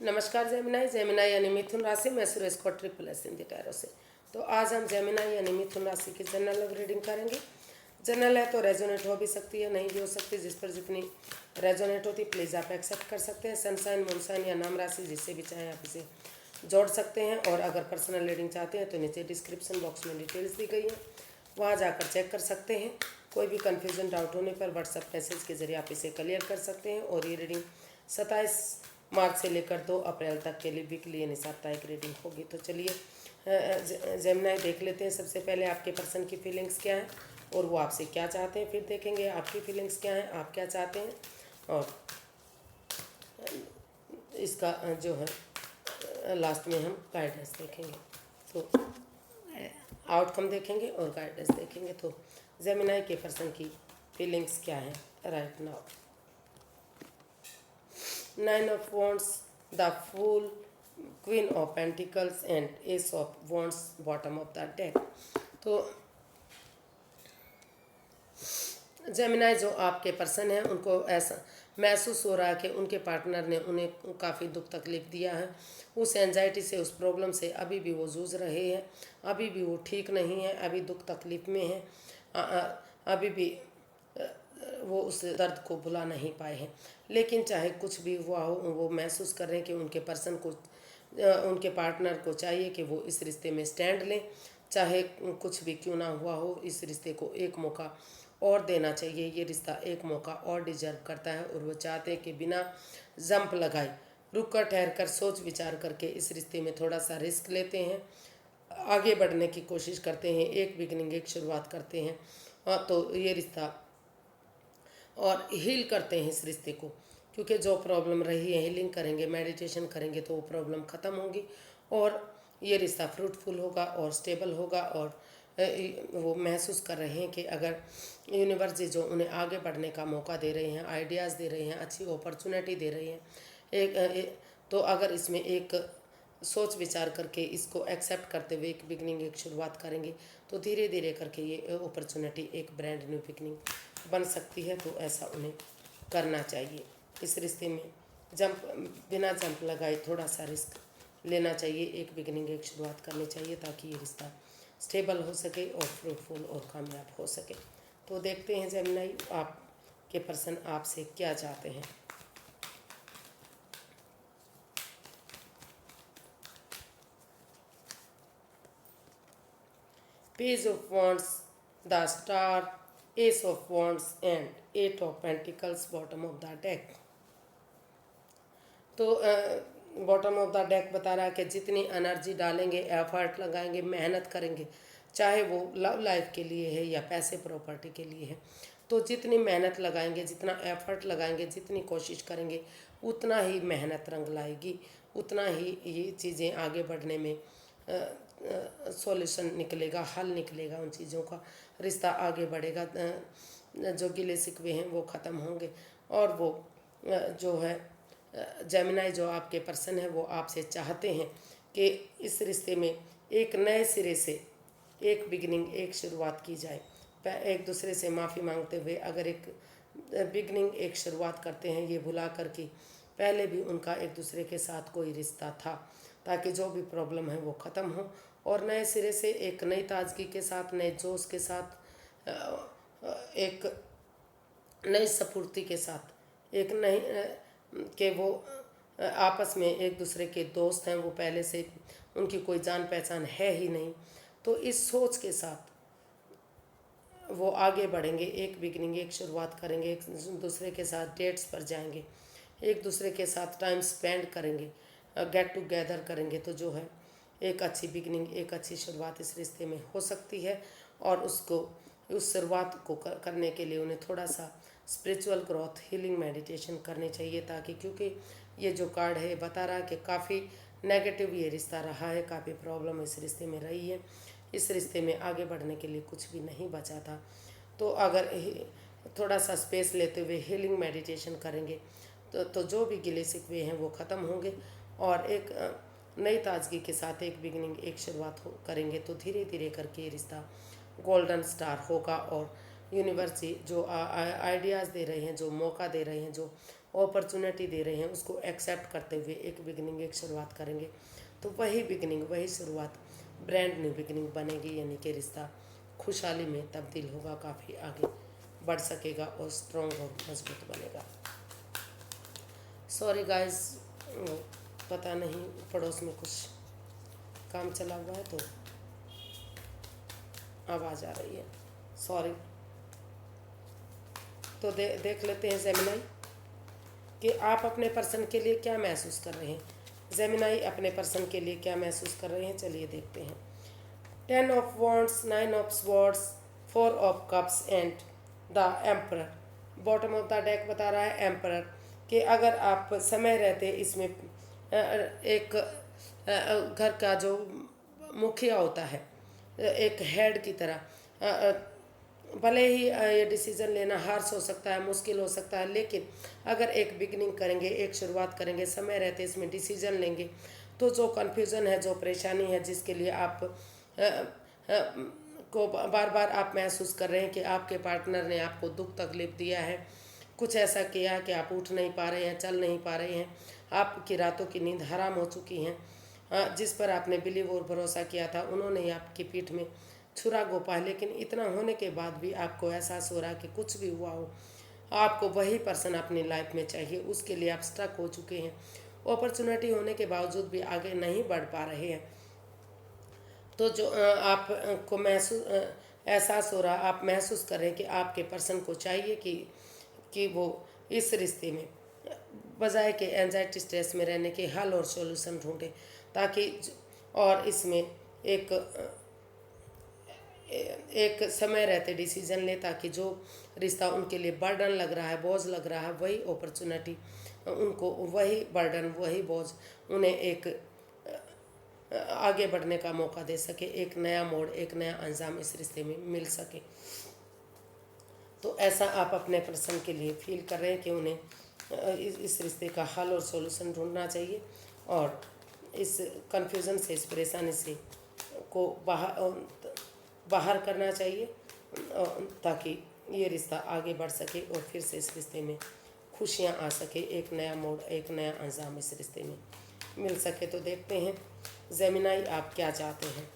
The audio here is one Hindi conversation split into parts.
नमस्कार जेमिनाई। जेमिनाई यानी मिथुन राशि में सुरेश को ट्रिपल एस हिंदी टैरो से। तो आज हम जेमिनाई यानी मिथुन राशि की जनरल रीडिंग करेंगे। जनरल है तो रेजोनेट हो भी सकती है, नहीं भी हो सकती। जिस पर जितनी रेजोनेट होती प्लीज़ आप एक्सेप्ट कर सकते हैं। सनसाइन, मूनसाइन या नाम राशि जिससे भी चाहें आप इसे जोड़ सकते हैं। और अगर पर्सनल रीडिंग चाहते हैं तो नीचे डिस्क्रिप्शन बॉक्स में डिटेल्स दी गई है, वहाँ जाकर चेक कर सकते हैं। कोई भी कन्फ्यूजन डाउट होने पर व्हाट्सएप मैसेज के जरिए आप इसे क्लियर कर सकते हैं। और ये रीडिंग 27 मार्च से लेकर 2 अप्रैल तक के लिए वीकली यानी साप्ताहिक रीडिंग होगी। तो चलिए जेमिनाई देख लेते हैं। सबसे पहले आपके पर्सन की फीलिंग्स क्या है और वो आपसे क्या चाहते हैं, फिर देखेंगे आपकी फीलिंग्स क्या हैं, आप क्या चाहते हैं। और इसका जो है लास्ट में हम गाइडेंस देखेंगे। तो आउटकम देखेंगे और गाइडेंस देखेंगे। तो जेमिनाई के पर्सन की फीलिंग्स क्या है right now. 9 of Wands, the Fool, Queen of Pentacles and Ace of Wands bottom of the deck। तो जेमिनाई जो आपके पर्सन हैं उनको ऐसा महसूस हो रहा है कि उनके पार्टनर ने उन्हें काफ़ी दुख तकलीफ दिया है। उस एंजाइटी से, उस प्रॉब्लम से अभी भी वो जूझ रहे हैं, अभी भी वो ठीक नहीं है, अभी दुख तकलीफ में है, अभी भी वो उस दर्द को भुला नहीं पाए हैं। लेकिन चाहे कुछ भी हुआ हो, वो महसूस कर रहे हैं कि उनके पर्सन को, उनके पार्टनर को चाहिए कि वो इस रिश्ते में स्टैंड लें। चाहे कुछ भी क्यों ना हुआ हो, इस रिश्ते को एक मौका और देना चाहिए। ये रिश्ता एक मौका और डिजर्व करता है और वो चाहते हैं कि बिना जंप लगाए, रुक कर ठहर कर सोच विचार करके इस रिश्ते में थोड़ा सा रिस्क लेते हैं, आगे बढ़ने की कोशिश करते हैं, एक बिगनिंग, एक शुरुआत करते हैं। तो ये रिश्ता और हील करते हैं इस रिश्ते को, क्योंकि जो प्रॉब्लम रही है हीलिंग करेंगे, मेडिटेशन करेंगे तो वो प्रॉब्लम ख़त्म होगी और ये रिश्ता फ्रूटफुल होगा और स्टेबल होगा। और वो महसूस कर रहे हैं कि अगर यूनिवर्स जी जो उन्हें आगे बढ़ने का मौका दे रहे हैं, आइडियाज़ दे रहे हैं, अच्छी अपॉर्चुनिटी दे रही हैं, तो अगर इसमें एक सोच विचार करके इसको एक्सेप्ट करते हुए एक बिगनिंग, एक शुरुआत करेंगे तो धीरे धीरे करके ये अपॉर्चुनिटी एक ब्रांड न्यू बिगनिंग बन सकती है। तो ऐसा उन्हें करना चाहिए। इस रिश्ते में जंप, बिना जंप लगाए थोड़ा सा रिस्क लेना चाहिए, एक बिगनिंग, एक शुरुआत करनी चाहिए ताकि ये रिश्ता स्टेबल हो सके और फ्रूटफुल और कामयाब हो सके। तो देखते हैं जेमिनाई आपके पर्सन आपसे क्या चाहते हैं। Page of wands, the star, S of wands and 8 of pentacles bottom of the deck. तो बॉटम ऑफ द डेक बता रहा है कि जितनी एनर्जी डालेंगे, एफर्ट लगाएंगे, मेहनत करेंगे, चाहे वो लव लाइफ के लिए है या पैसे प्रॉपर्टी के लिए है, तो जितनी मेहनत लगाएंगे, जितना एफर्ट लगाएंगे, जितनी कोशिश करेंगे, उतना ही मेहनत रंग लाएगी, उतना ही ये चीज़ें आगे बढ़ने में सॉल्यूशन निकलेगा, हल निकलेगा उन चीज़ों का, रिश्ता आगे बढ़ेगा, जो गिले शिकवे हैं वो ख़त्म होंगे। और वो जो है जेमिनाई जो आपके पर्सन है वो आपसे चाहते हैं कि इस रिश्ते में एक नए सिरे से एक बिगनिंग, एक शुरुआत की जाए। एक दूसरे से माफ़ी मांगते हुए अगर एक बिगनिंग, एक शुरुआत करते हैं, ये भुला कर कि पहले भी उनका एक दूसरे के साथ कोई रिश्ता था, ताकि जो भी प्रॉब्लम है वो ख़त्म हो और नए सिरे से एक नई ताजगी के साथ, नए जोश के साथ, एक नई स्फूर्ति के साथ, एक नई कि वो आपस में एक दूसरे के दोस्त हैं, वो पहले से उनकी कोई जान पहचान है ही नहीं। तो इस सोच के साथ वो आगे बढ़ेंगे, एक बिगनिंग, एक शुरुआत करेंगे, एक दूसरे के साथ डेट्स पर जाएंगे, एक दूसरे के साथ टाइम स्पेंड करेंगे, गेट टुगेदर करेंगे। तो जो है एक अच्छी बिगनिंग, एक अच्छी शुरुआत इस रिश्ते में हो सकती है। और उसको, उस शुरुआत को करने के लिए उन्हें थोड़ा सा स्पिरिचुअल ग्रोथ, हीलिंग, मेडिटेशन करनी चाहिए, ताकि क्योंकि ये जो कार्ड है बता रहा है कि काफ़ी नेगेटिव ये रिश्ता रहा है, काफ़ी प्रॉब्लम इस रिश्ते में रही है, इस रिश्ते में आगे बढ़ने के लिए कुछ भी नहीं बचा था। तो अगर थोड़ा सा स्पेस लेते हुए हीलिंग मेडिटेशन करेंगे तो जो भी गिले शिकवे हैं वो ख़त्म होंगे और एक नई ताजगी के साथ एक बिगनिंग, एक शुरुआत करेंगे तो धीरे धीरे करके ये रिश्ता गोल्डन स्टार होगा। और यूनिवर्स जो आइडियाज़ दे रहे हैं, जो मौका दे रहे हैं, जो अपॉर्चुनिटी दे रहे हैं उसको एक्सेप्ट करते हुए एक बिगिनिंग, एक शुरुआत करेंगे, तो वही बिगिनिंग, वही शुरुआत ब्रांड न्यू बिगिनिंग बनेगी, यानी कि रिश्ता खुशहाली में तब्दील होगा, काफ़ी आगे बढ़ सकेगा और स्ट्रॉन्ग और मजबूत बनेगा। सॉरी गाइस, पता नहीं पड़ोस में कुछ काम चला हुआ है तो आवाज़ आ रही है, सॉरी। तो देख लेते हैं जेमिनाई कि आप अपने पर्सन के लिए क्या महसूस कर रहे हैं। जेमिनाई अपने पर्सन के लिए क्या महसूस कर रहे हैं, चलिए देखते हैं। 10 of wands, 9 of swords, 4 of cups and the emperor. Bottom of the deck बता रहा है एम्परर, कि अगर आप समय रहते इसमें एक घर का जो मुखिया होता है, एक हेड की तरह, भले ही ये डिसीज़न लेना हार्श हो सकता है, मुश्किल हो सकता है, लेकिन अगर एक बिगनिंग करेंगे, एक शुरुआत करेंगे, समय रहते इसमें डिसीज़न लेंगे, तो जो कन्फ्यूज़न है, जो परेशानी है, जिसके लिए आप को बार बार आप महसूस कर रहे हैं कि आपके पार्टनर ने आपको दुख तकलीफ दिया है, कुछ ऐसा किया कि आप उठ नहीं पा रहे हैं, चल नहीं पा रहे हैं, आपकी रातों की नींद हराम हो चुकी हैं, जिस पर आपने बिलीव और भरोसा किया था उन्होंने ही आपकी पीठ में छुरा घोंपा है। लेकिन इतना होने के बाद भी आपको एहसास हो रहा है कि कुछ भी हुआ हो, आपको वही पर्सन अपनी लाइफ में चाहिए, उसके लिए आप स्टक हो चुके हैं, अपॉर्चुनिटी होने के बावजूद भी आगे नहीं बढ़ पा रहे हैं। तो जो आपको महसूस एहसास हो रहा, आप महसूस कर रहे हैं कि आपके पर्सन को चाहिए कि वो इस रिश्ते में बजाय के एंजाइटी स्ट्रेस में रहने के हल और सॉल्यूशन ढूंढे, ताकि और इसमें एक समय रहते डिसीजन ले, ताकि जो रिश्ता उनके लिए बर्डन लग रहा है, बोझ लग रहा है, वही अपॉर्चुनिटी उनको, वही बर्डन, वही बोझ उन्हें एक आगे बढ़ने का मौका दे सके, एक नया मोड़, एक नया अंजाम इस रिश्ते में मिल सके। तो ऐसा आप अपने पर्सन के लिए फील कर रहे हैं कि उन्हें इस रिश्ते का हल और सॉल्यूशन ढूंढना चाहिए, और इस कन्फ्यूज़न से, इस परेशानी से को बाहर करना चाहिए, ताकि ये रिश्ता आगे बढ़ सके और फिर से इस रिश्ते में खुशियाँ आ सके, एक नया मोड़, एक नया अंजाम इस रिश्ते में मिल सके। तो देखते हैं जेमिनाई आप क्या चाहते हैं।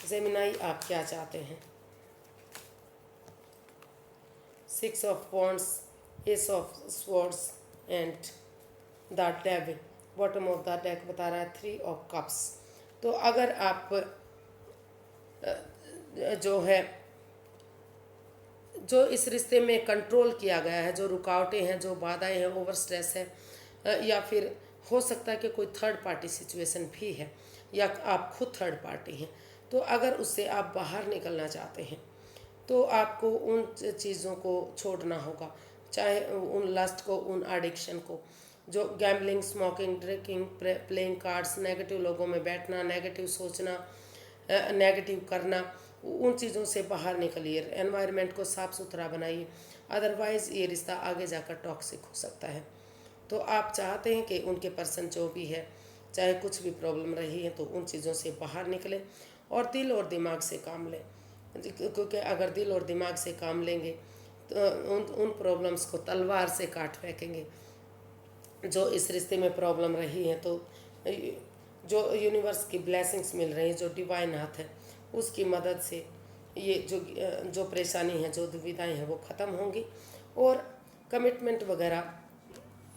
जेमिनाई आप क्या चाहते हैं। 6 of wands, S of swords and the devil. Bottom of the deck बता रहा है 3 ऑफ कप्स। तो अगर आप जो है, जो इस रिश्ते में कंट्रोल किया गया है, जो रुकावटें हैं, जो बाधाएं हैं, ओवर स्ट्रेस है, या फिर हो सकता है कि कोई थर्ड पार्टी सिचुएशन भी है, या आप खुद थर्ड पार्टी हैं, तो अगर उससे आप बाहर निकलना चाहते हैं तो आपको उन चीज़ों को छोड़ना होगा, चाहे उन लस्ट को, उन एडिक्शन को, जो gambling, smoking, drinking, playing cards, negative लोगों में बैठना, नेगेटिव सोचना, नेगेटिव करना, उन चीज़ों से बाहर निकलिए, एनवायरनमेंट को साफ़ सुथरा बनाइए, अदरवाइज़ ये रिश्ता आगे जाकर टॉक्सिक हो सकता है। तो आप चाहते हैं कि उनके पर्सन जो भी है, चाहे कुछ भी प्रॉब्लम रही है, तो उन चीज़ों से बाहर निकलें और दिल और दिमाग से काम लें, क्योंकि अगर दिल और दिमाग से काम लेंगे तो उन प्रॉब्लम्स को तलवार से काट फेंकेंगे। जो इस रिश्ते में प्रॉब्लम रही है, तो जो यूनिवर्स की ब्लेसिंग्स मिल रही हैं, जो डिवाइन हाथ है, उसकी मदद से ये जो परेशानी है, जो दुविधाएं हैं, वो ख़त्म होंगी, और कमिटमेंट वगैरह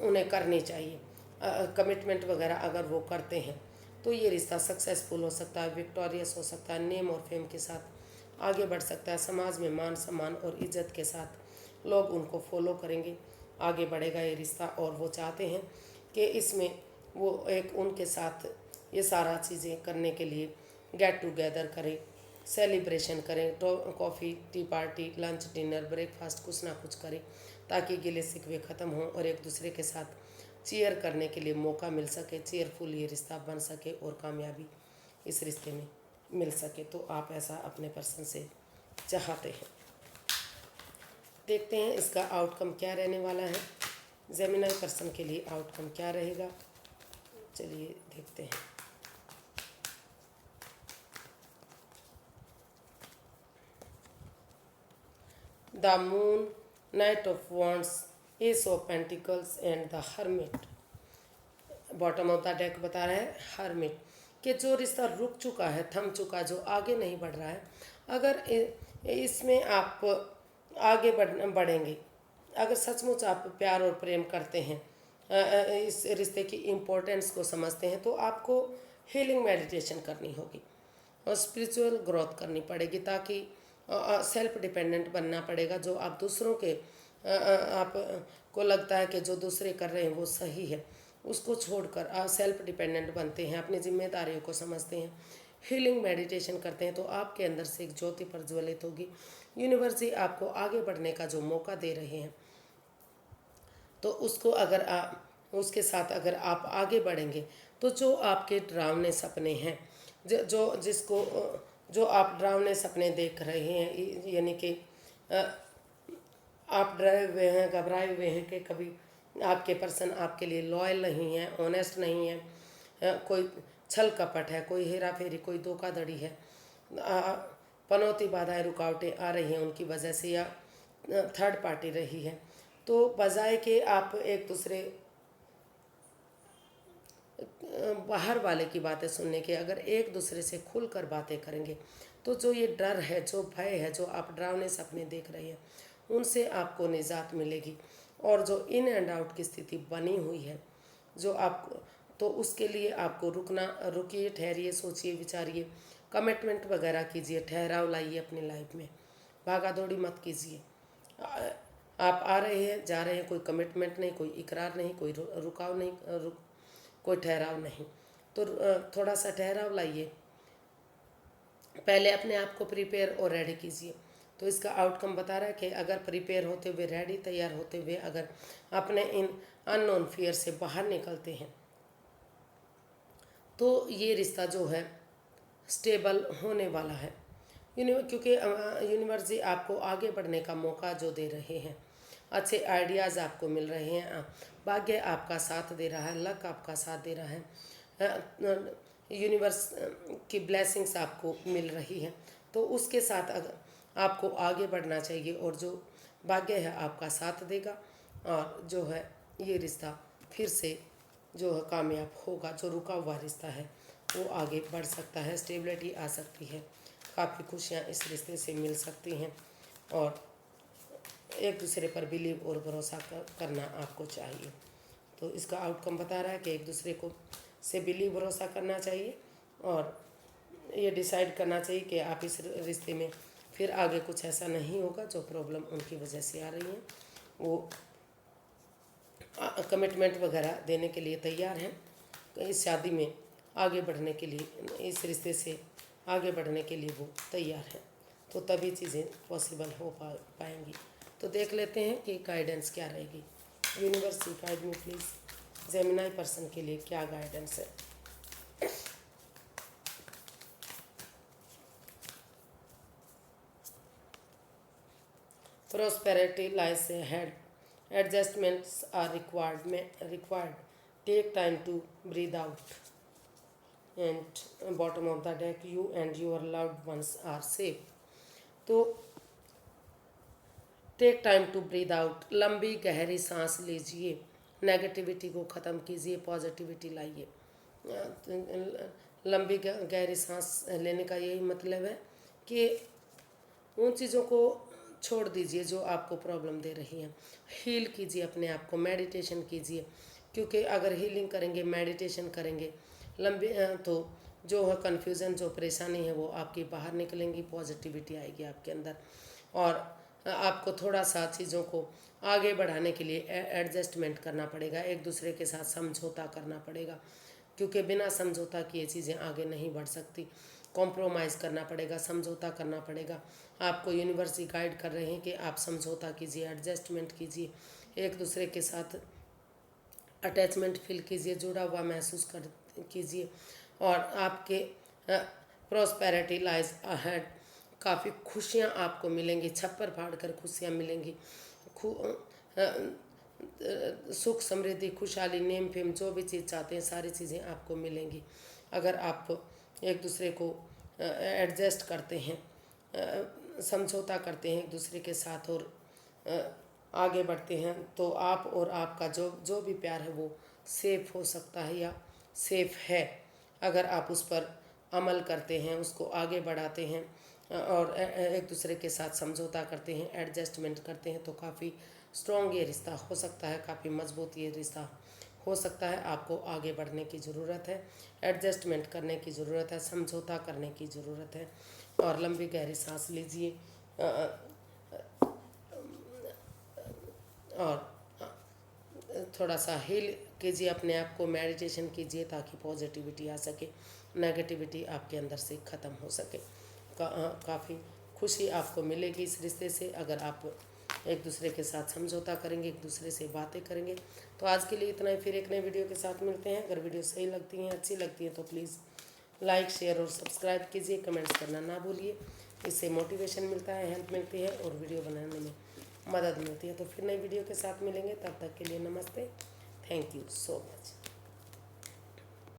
उन्हें करनी चाहिए। कमिटमेंट वगैरह अगर वो करते हैं तो ये रिश्ता सक्सेसफुल हो सकता है, विक्टोरियस हो सकता है, नेम और फेम के साथ आगे बढ़ सकता है, समाज में मान सम्मान और इज्जत के साथ लोग उनको फॉलो करेंगे, आगे बढ़ेगा ये रिश्ता। और वो चाहते हैं कि इसमें वो एक उनके साथ ये सारा चीज़ें करने के लिए गेट टुगेदर करें, सेलिब्रेशन करें, तो coffee, T party, lunch, dinner, breakfast, कुछ ना कुछ करें, ताकि गिले शिकवे ख़त्म हों और एक दूसरे के साथ चीयर करने के लिए मौका मिल सके, चीयरफुल ये रिश्ता बन सके और कामयाबी इस रिश्ते में मिल सके। तो आप ऐसा अपने पर्सन से चाहते हैं। देखते हैं इसका आउटकम क्या रहने वाला है, जेमिनाई पर्सन के लिए आउटकम क्या रहेगा, चलिए देखते हैं। The moon, night of wands, S of pentacles and the hermit. Bottom of the deck बता रहा है हर्मिट कि जो रिश्ता रुक चुका है, थम चुका, जो आगे नहीं बढ़ रहा है, अगर इसमें आप आगे बढ़ेंगे, अगर सचमुच आप प्यार और प्रेम करते हैं, इस रिश्ते की इम्पोर्टेंस को समझते हैं, तो आपको हीलिंग मेडिटेशन करनी होगी और स्पिरिचुअल ग्रोथ करनी पड़ेगी, ताकि सेल्फ डिपेंडेंट बनना पड़ेगा। जो आप दूसरों के आप को लगता है कि जो दूसरे कर रहे हैं वो सही है, उसको छोड़कर आप सेल्फ डिपेंडेंट बनते हैं, अपनी जिम्मेदारियों को समझते हैं, हीलिंग मेडिटेशन करते हैं, तो आपके अंदर से एक ज्योति प्रज्वलित होगी। यूनिवर्स जी आपको आगे बढ़ने का जो मौका दे रहे हैं, तो उसको अगर आप उसके साथ अगर आप आगे बढ़ेंगे, तो जो आपके डरावने सपने हैं, जो जिसको जो आप डरावने सपने देख रहे हैं, यानी कि आप डरे हुए हैं, घबराए हुए हैं कि कभी आपके पर्सन आपके लिए लॉयल नहीं है, ऑनेस्ट नहीं है, कोई छल कपट है, कोई हेरा फेरी, कोई धोखाधड़ी है, पनौती बाधाएं रुकावटें आ रही हैं उनकी वजह से, या थर्ड पार्टी रही है, तो बजाय कि आप एक दूसरे बाहर वाले की बातें सुनने के, अगर एक दूसरे से खुलकर बातें करेंगे, तो जो ये डर है, जो भय है, जो आप डरावने सपने देख रहे हैं, उनसे आपको निजात मिलेगी। और जो इन एंड आउट की स्थिति बनी हुई है, जो आपको, तो उसके लिए आपको रुकिए, ठहरिए, सोचिए, विचारिए, कमिटमेंट वगैरह कीजिए, ठहराव लाइए अपनी लाइफ में, भागा दौड़ी मत कीजिए। आप आ रहे हैं, जा रहे हैं, कोई कमिटमेंट नहीं, कोई इकरार नहीं, कोई रुकाव नहीं, कोई ठहराव नहीं, तो थोड़ा सा ठहराव लाइए, पहले अपने आप को प्रिपेयर और रेडी कीजिए। तो इसका आउटकम बता रहा है कि अगर प्रिपेयर होते हुए, रेडी, तैयार होते हुए, अगर अपने इन अननोन फियर से बाहर निकलते हैं, तो ये रिश्ता जो है स्टेबल होने वाला है। क्योंकि यूनिवर्स जी आपको आगे बढ़ने का मौका जो दे रहे हैं, अच्छे आइडियाज़ आपको मिल रहे हैं, भाग्य आपका साथ दे रहा है, लक आपका साथ दे रहा है, यूनिवर्स की ब्लेसिंग्स आपको मिल रही है, तो उसके साथ अगर आपको आगे बढ़ना चाहिए, और जो भाग्य है आपका साथ देगा, और जो है ये रिश्ता फिर से जो है कामयाब होगा। जो रुका हुआ रिश्ता है वो आगे बढ़ सकता है, स्टेबिलिटी आ सकती है, काफ़ी खुशियाँ इस रिश्ते से मिल सकती हैं, और एक दूसरे पर बिलीव और भरोसा करना आपको चाहिए। तो इसका आउटकम बता रहा है कि एक दूसरे को से बिलीव भरोसा करना चाहिए, और ये डिसाइड करना चाहिए कि आप इस रिश्ते में फिर आगे कुछ ऐसा नहीं होगा जो प्रॉब्लम उनकी वजह से आ रही है। वो कमिटमेंट वगैरह देने के लिए तैयार हैं, इस शादी में आगे बढ़ने के लिए, इस रिश्ते से आगे बढ़ने के लिए वो तैयार हैं, तो तभी चीज़ें पॉसिबल हो पाएंगी। तो देख लेते हैं कि गाइडेंस क्या रहेगी। Universe guide me please, Gemini person के लिए क्या गाइडेंस है। Prosperity lies ahead. Adjustments are required. Take time to breathe out. And bottom of the deck, you and your loved ones are safe. तो take time to breathe out, लंबी गहरी सांस लीजिए, नेगेटिविटी को ख़त्म कीजिए, पॉजिटिविटी लाइए। लंबी गहरी सांस लेने का यही मतलब है कि उन चीज़ों को छोड़ दीजिए जो आपको प्रॉब्लम दे रही हैं, हील कीजिए अपने आप को, मेडिटेशन कीजिए, क्योंकि अगर हीलिंग करेंगे, मेडिटेशन करेंगे, लंबी तो जो है कन्फ्यूज़न, जो परेशानी है वो आपकी बाहर निकलेंगी, पॉजिटिविटी आएगी आपके अंदर, और आपको थोड़ा सा चीज़ों को आगे बढ़ाने के लिए एडजस्टमेंट करना पड़ेगा, एक दूसरे के साथ समझौता करना पड़ेगा, क्योंकि बिना समझौता किए चीज़ें आगे नहीं बढ़ सकती। कॉम्प्रोमाइज़ करना पड़ेगा, समझौता करना पड़ेगा। आपको यूनिवर्स गाइड कर रहे हैं कि आप समझौता कीजिए, एडजस्टमेंट कीजिए, एक दूसरे के साथ अटैचमेंट फील कीजिए, जुड़ा हुआ महसूस कर कीजिए, और आपके प्रॉस्पेरिटी लाइज अहेड, काफ़ी खुशियाँ आपको मिलेंगी, छप्पर फाड़ कर खुशियाँ मिलेंगी, सुख, समृद्धि, खुशहाली, नेम फेम, जो भी चीज़ चाहते हैं सारी चीज़ें आपको मिलेंगी, अगर आप एक दूसरे को एडजस्ट करते हैं, समझौता करते हैं एक दूसरे के साथ, और आगे बढ़ते हैं तो आप और आपका जो जो भी प्यार है वो सेफ हो सकता है या सेफ है, अगर आप उस पर अमल करते हैं, उसको आगे बढ़ाते हैं और एक दूसरे के साथ समझौता करते हैं, एडजस्टमेंट करते हैं, तो काफ़ी स्ट्रॉन्ग ये रिश्ता हो सकता है, काफ़ी मजबूत ये रिश्ता हो सकता है। आपको आगे बढ़ने की ज़रूरत है, एडजस्टमेंट करने की ज़रूरत है, समझौता करने की ज़रूरत है। और लंबी गहरी सांस लीजिए और थोड़ा सा हील कीजिए अपने आप को, मेडिटेशन कीजिए ताकि पॉजिटिविटी आ सके, नेगेटिविटी आपके अंदर से ख़त्म हो सके। काफ़ी खुशी आपको मिलेगी इस रिश्ते से अगर आप एक दूसरे के साथ समझौता करेंगे, एक दूसरे से बातें करेंगे। तो आज के लिए इतना ही, फिर एक नए वीडियो के साथ मिलते हैं। अगर वीडियो सही लगती हैं, अच्छी लगती है तो प्लीज़ लाइक, शेयर और सब्सक्राइब कीजिए, कमेंट्स करना ना भूलिए। इससे मोटिवेशन मिलता है, हेल्प मिलती है और वीडियो बनाने में मदद मिलती है। तो फिर नई वीडियो के साथ मिलेंगे, तब तक के लिए नमस्ते, थैंक यू सो मच।